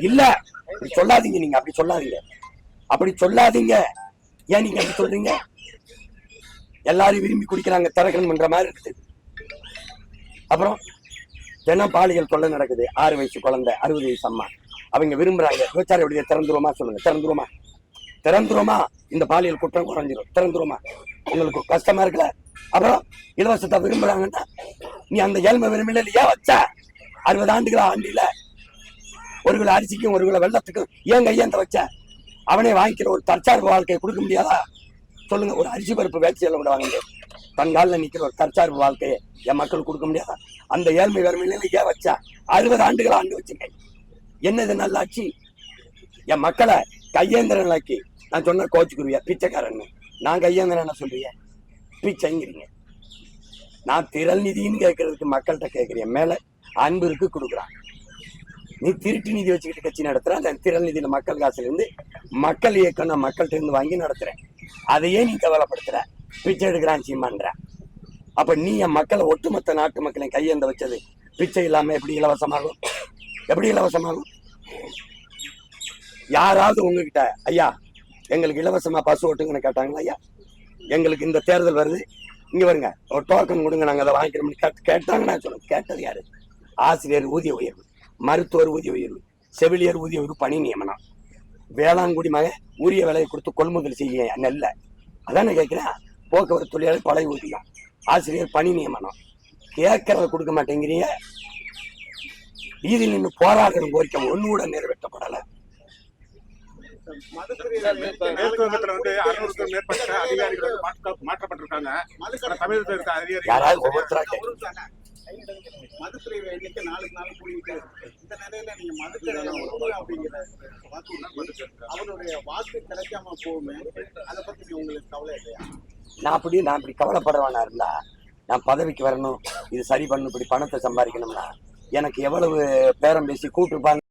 இல்ல சொல்லாதீங்க, நீங்க அப்படி சொல்லாதீங்க, அப்படி சொல்லாதீங்க. ஏன் நீங்க அப்படி சொல்றீங்க? எல்லாரும் விரும்பி குடிக்கிறாங்க, திறக்கணும் பண்ற மாதிரி இருக்குது. அப்புறம் தினம் பாலியல் தொல்லை நடக்குது. 6 வயசு குழந்தை, 60 வயசு அம்மா, அவங்க விரும்புறாங்க. விபச்சார விடுதியை திறந்துருமா சொல்லுங்க? திறந்துருமா? திறந்துருமா? இந்த பாலியல் குற்றம் குறைஞ்சிரும். திறந்துருமா? உங்களுக்கு கஷ்டமா இருக்குல்ல? அப்புறம் இலவசத்தை விரும்புறாங்கன்னா நீ அந்த ஏழ்மை விரும்பல ஏன் வச்ச? 60 ஆண்டுகளா ஆண்டில 1 கிலோ அரிசிக்கும் 1 கிலோ வெள்ளத்துக்கும் ஏன் கையேந்த வச்ச? அவனே வாங்கிக்கிற ஒரு தற்சார்பு வாழ்க்கையை கொடுக்க முடியாதா? சொல்லுங்க. ஒரு அரிசி பருப்பு வேட்சியில கூட வாங்க தன் காலில் நிக்கிற ஒரு தற்சார்பு வாழ்க்கையை என் மக்களுக்கு கொடுக்க முடியாதா? அந்த ஏழ்மை வறுமையில ஏன் வச்சா? 60 ஆண்டுகளா ஆண்டு வச்சுங்க. என்னது நல்லாச்சு? என் மக்களை கையேந்திரனாக்கி நான் சொன்ன கோச்சுக்குருவியா பிச்சைக்காரன்னு. நான் கையேந்திரன் சொல்றீங்க, பிச்சைங்கிறீங்க. நான் திரள் நிதின்னு கேட்கறதுக்கு மக்கள்கிட்ட கேட்கிறேன். மேல அன்பு இருக்கு கொடுக்குறான். நீ திருட்டு நிதி வச்சுக்கிட்டு கட்சி நடத்துற. அந்த திரள் நிதியில மக்கள் காசுல இருந்து மக்கள் இயக்கம் நான் மக்கள்கிட்ட இருந்து வாங்கி நடத்துறேன். அதையே நீ கவலைப்படுத்துற, பிச்சை எடுக்கிறான் சீமான்ற. அப்ப நீ என் மக்களை, ஒட்டுமொத்த நாட்டு மக்களையும் கையேந்த வச்சது பிச்சை இல்லாம எப்படி இலவசமாகும்? எப்படி இலவசமாகும்? யாராவது உங்ககிட்ட ஐயா எங்களுக்கு இலவசமா பஸ் ஓட்டுங்கன்னு கேட்டாங்களா? ஐயா எங்களுக்கு இந்த தேர்தல் வருது, இங்க வருங்க ஒரு டோக்கன் கொடுங்க, நாங்க அதை வாங்கிக்கிறோம் கேட்டாங்கன்னா சொல்லுங்க. கேட்டது யாரு? ஆசிரியர் ஊதிய உயர்வு, மருத்துவர் ஊதிய உயர்வு, செவிலியர் ஊதிய உயர்வு, பணி நியமனம், வேளாண்குடி மக உரிய விலையை கொடுத்து கொள்முதல் செய்ய நெல்ல. அதானே கேட்கிறேன். போக்குவரத்து தொழிலாளர் பழைய ஊதியம், ஆசிரியர் பணி நியமனம் கேட்கறத கொடுக்க மாட்டேங்கிறீங்க. வீதியில் நின்று போராடுற கோரிக்கை ஒண்ணு கூட நிறைவேற்றப்படலை. யாராவது ஒவ்வொருத்தரா நான் அப்படி கவலைப்படுறவனா இருந்தா நான் பதவிக்கு வரணும், இது சரி பண்ணணும், இப்படி பணத்தை சம்பாதிக்கணும்னா எனக்கு எவ்வளவு பேரம் பேசி கூட்டுப்பாங்க.